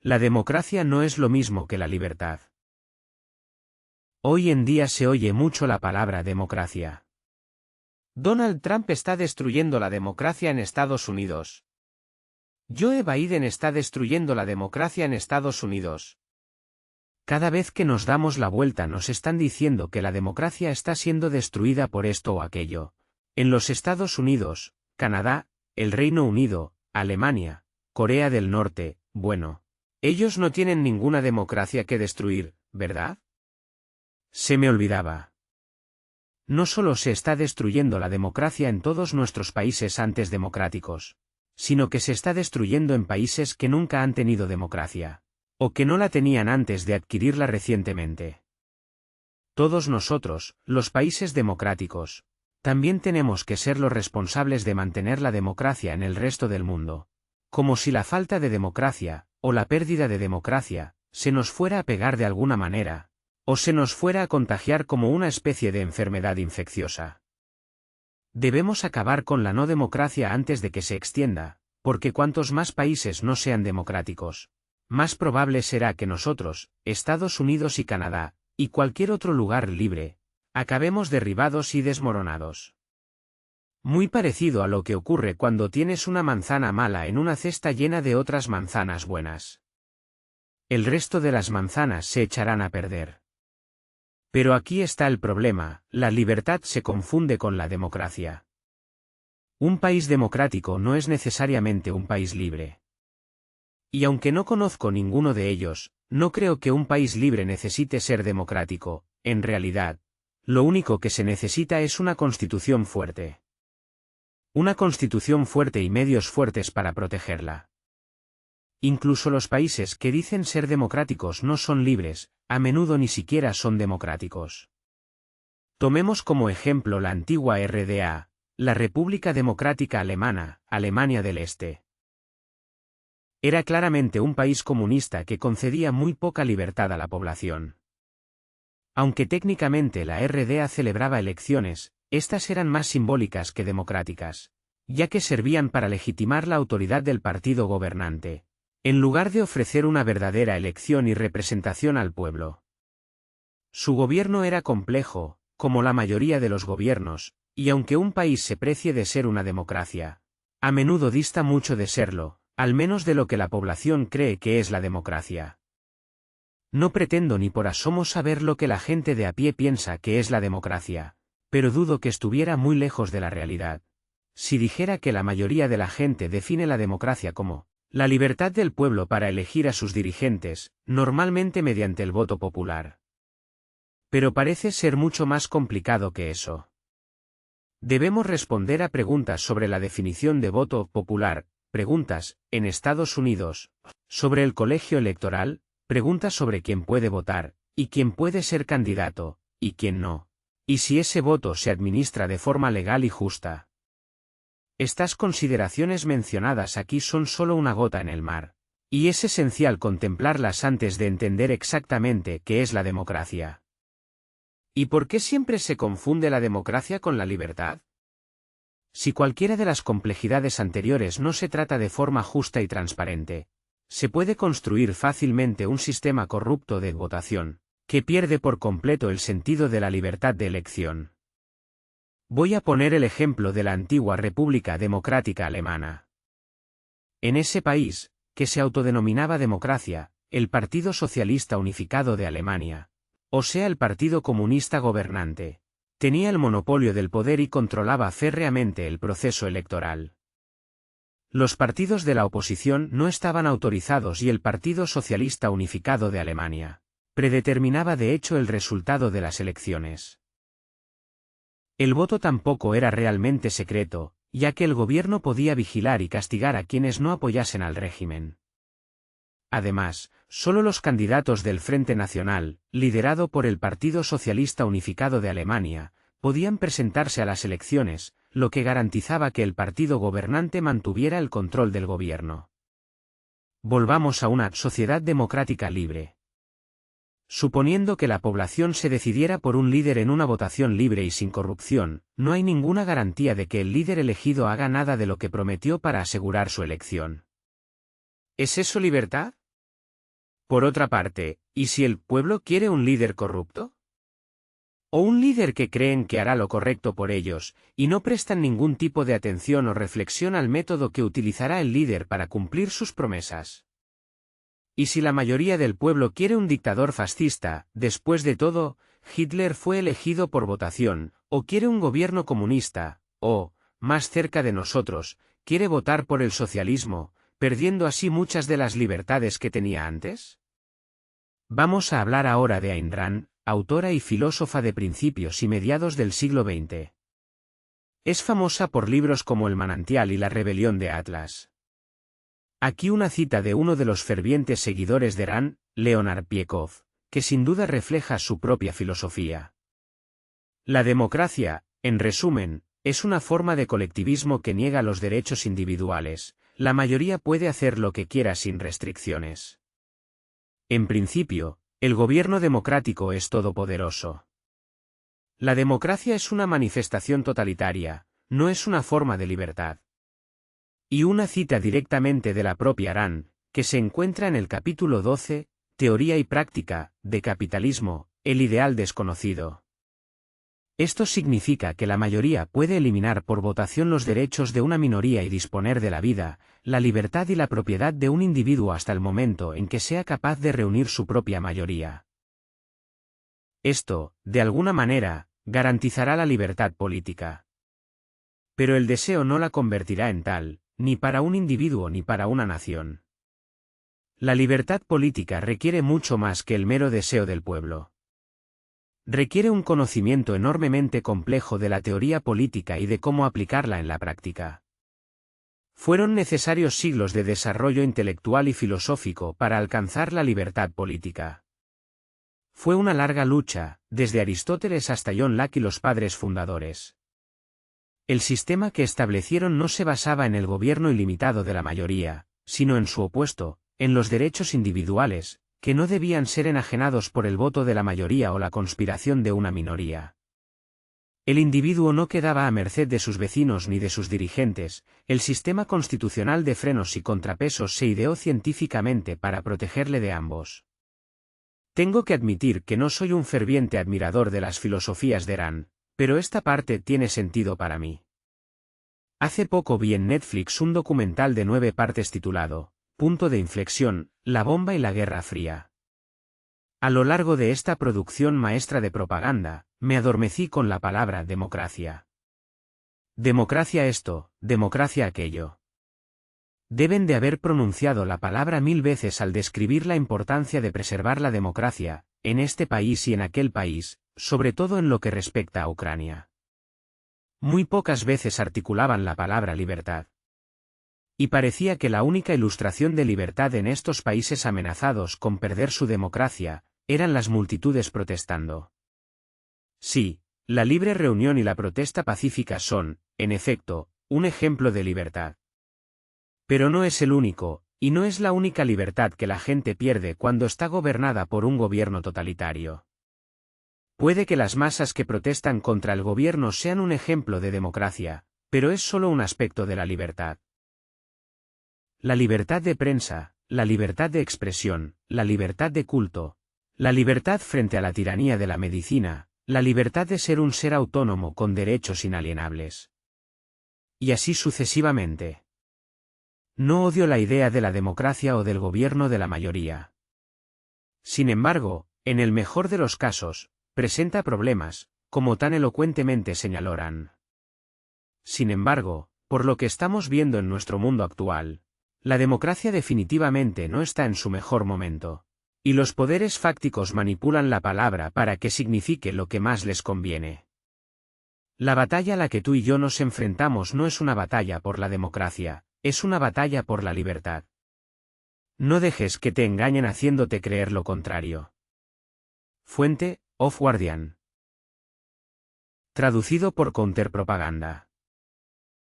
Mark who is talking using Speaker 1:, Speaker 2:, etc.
Speaker 1: La democracia no es lo mismo que la libertad. Hoy en día se oye mucho la palabra democracia. Donald Trump está destruyendo la democracia en Estados Unidos. Joe Biden está destruyendo la democracia en Estados Unidos. Cada vez que nos damos la vuelta nos están diciendo que la democracia está siendo destruida por esto o aquello. En los Estados Unidos, Canadá, el Reino Unido, Alemania, Corea del Norte, bueno. Ellos no tienen ninguna democracia que destruir, ¿verdad? Se me olvidaba. No solo se está destruyendo la democracia en todos nuestros países antes democráticos, sino que se está destruyendo en países que nunca han tenido democracia, o que no la tenían antes de adquirirla recientemente. Todos nosotros, los países democráticos, también tenemos que ser los responsables de mantener la democracia en el resto del mundo. Como si la falta de democracia, o la pérdida de democracia, se nos fuera a pegar de alguna manera, o se nos fuera a contagiar como una especie de enfermedad infecciosa. Debemos acabar con la no democracia antes de que se extienda, porque cuantos más países no sean democráticos, más probable será que nosotros, Estados Unidos y Canadá, y cualquier otro lugar libre, acabemos derribados y desmoronados. Muy parecido a lo que ocurre cuando tienes una manzana mala en una cesta llena de otras manzanas buenas. El resto de las manzanas se echarán a perder. Pero aquí está el problema, la libertad se confunde con la democracia. Un país democrático no es necesariamente un país libre. Y aunque no conozco ninguno de ellos, no creo que un país libre necesite ser democrático. En realidad, lo único que se necesita es una constitución fuerte. Una constitución fuerte y medios fuertes para protegerla. Incluso los países que dicen ser democráticos no son libres, a menudo ni siquiera son democráticos. Tomemos como ejemplo la antigua RDA, la República Democrática Alemana, Alemania del Este. Era claramente un país comunista que concedía muy poca libertad a la población. Aunque técnicamente la RDA celebraba elecciones, estas eran más simbólicas que democráticas, ya que servían para legitimar la autoridad del partido gobernante, en lugar de ofrecer una verdadera elección y representación al pueblo. Su gobierno era complejo, como la mayoría de los gobiernos, y aunque un país se precie de ser una democracia, a menudo dista mucho de serlo, al menos de lo que la población cree que es la democracia. No pretendo ni por asomo saber lo que la gente de a pie piensa que es la democracia, pero dudo que estuviera muy lejos de la realidad si dijera que la mayoría de la gente define la democracia como la libertad del pueblo para elegir a sus dirigentes, normalmente mediante el voto popular. Pero parece ser mucho más complicado que eso. Debemos responder a preguntas sobre la definición de voto popular, preguntas, en Estados Unidos, sobre el colegio electoral, preguntas sobre quién puede votar, y quién puede ser candidato, y quién no, y si ese voto se administra de forma legal y justa. Estas consideraciones mencionadas aquí son solo una gota en el mar, y es esencial contemplarlas antes de entender exactamente qué es la democracia. ¿Y por qué siempre se confunde la democracia con la libertad? Si cualquiera de las complejidades anteriores no se trata de forma justa y transparente, se puede construir fácilmente un sistema corrupto de votación, que pierde por completo el sentido de la libertad de elección. Voy a poner el ejemplo de la antigua República Democrática Alemana. En ese país, que se autodenominaba democracia, el Partido Socialista Unificado de Alemania, o sea el Partido Comunista gobernante, tenía el monopolio del poder y controlaba férreamente el proceso electoral. Los partidos de la oposición no estaban autorizados y el Partido Socialista Unificado de Alemania predeterminaba de hecho el resultado de las elecciones. El voto tampoco era realmente secreto, ya que el gobierno podía vigilar y castigar a quienes no apoyasen al régimen. Además, solo los candidatos del Frente Nacional, liderado por el Partido Socialista Unificado de Alemania, podían presentarse a las elecciones, lo que garantizaba que el partido gobernante mantuviera el control del gobierno. Volvamos a una sociedad democrática libre. Suponiendo que la población se decidiera por un líder en una votación libre y sin corrupción, no hay ninguna garantía de que el líder elegido haga nada de lo que prometió para asegurar su elección. ¿Es eso libertad? Por otra parte, ¿y si el pueblo quiere un líder corrupto? ¿O un líder que creen que hará lo correcto por ellos, y no prestan ningún tipo de atención o reflexión al método que utilizará el líder para cumplir sus promesas? ¿Y si la mayoría del pueblo quiere un dictador fascista, después de todo, Hitler fue elegido por votación, o quiere un gobierno comunista, o, más cerca de nosotros, quiere votar por el socialismo, perdiendo así muchas de las libertades que tenía antes? Vamos a hablar ahora de Ayn Rand, autora y filósofa de principios y mediados del siglo XX. Es famosa por libros como El manantial y La rebelión de Atlas. Aquí una cita de uno de los fervientes seguidores de Rand, Leonard Piekov, que sin duda refleja su propia filosofía. La democracia, en resumen, es una forma de colectivismo que niega los derechos individuales. La mayoría puede hacer lo que quiera sin restricciones. En principio, el gobierno democrático es todopoderoso. La democracia es una manifestación totalitaria, no es una forma de libertad. Y una cita directamente de la propia Rand, que se encuentra en el capítulo 12, Teoría y práctica, de Capitalismo, el ideal desconocido. Esto significa que la mayoría puede eliminar por votación los derechos de una minoría y disponer de la vida, la libertad y la propiedad de un individuo hasta el momento en que sea capaz de reunir su propia mayoría. Esto, de alguna manera, garantizará la libertad política. Pero el deseo no la convertirá en tal, ni para un individuo ni para una nación. La libertad política requiere mucho más que el mero deseo del pueblo. Requiere un conocimiento enormemente complejo de la teoría política y de cómo aplicarla en la práctica. Fueron necesarios siglos de desarrollo intelectual y filosófico para alcanzar la libertad política. Fue una larga lucha, desde Aristóteles hasta John Locke y los padres fundadores. El sistema que establecieron no se basaba en el gobierno ilimitado de la mayoría, sino en su opuesto, en los derechos individuales, que no debían ser enajenados por el voto de la mayoría o la conspiración de una minoría. El individuo no quedaba a merced de sus vecinos ni de sus dirigentes. El sistema constitucional de frenos y contrapesos se ideó científicamente para protegerle de ambos. Tengo que admitir que no soy un ferviente admirador de las filosofías de Rand, pero esta parte tiene sentido para mí. Hace poco vi en Netflix un documental de 9 partes titulado Punto de inflexión, la bomba y la Guerra Fría. A lo largo de esta producción maestra de propaganda, me adormecí con la palabra democracia. Democracia esto, democracia aquello. Deben de haber pronunciado la palabra 1000 veces al describir la importancia de preservar la democracia, en este país y en aquel país, sobre todo en lo que respecta a Ucrania. Muy pocas veces articulaban la palabra libertad. Y parecía que la única ilustración de libertad en estos países amenazados con perder su democracia, eran las multitudes protestando. Sí, la libre reunión y la protesta pacífica son, en efecto, un ejemplo de libertad. Pero no es el único, y no es la única libertad que la gente pierde cuando está gobernada por un gobierno totalitario. Puede que las masas que protestan contra el gobierno sean un ejemplo de democracia, pero es solo un aspecto de la libertad. La libertad de prensa, la libertad de expresión, la libertad de culto, la libertad frente a la tiranía de la medicina, la libertad de ser un ser autónomo con derechos inalienables. Y así sucesivamente. No odio la idea de la democracia o del gobierno de la mayoría. Sin embargo, en el mejor de los casos, presenta problemas, como tan elocuentemente señaló Rand. Sin embargo, por lo que estamos viendo en nuestro mundo actual, la democracia definitivamente no está en su mejor momento, y los poderes fácticos manipulan la palabra para que signifique lo que más les conviene. La batalla a la que tú y yo nos enfrentamos no es una batalla por la democracia, es una batalla por la libertad. No dejes que te engañen haciéndote creer lo contrario. Fuente, Of Guardian. Traducido por Counterpropaganda.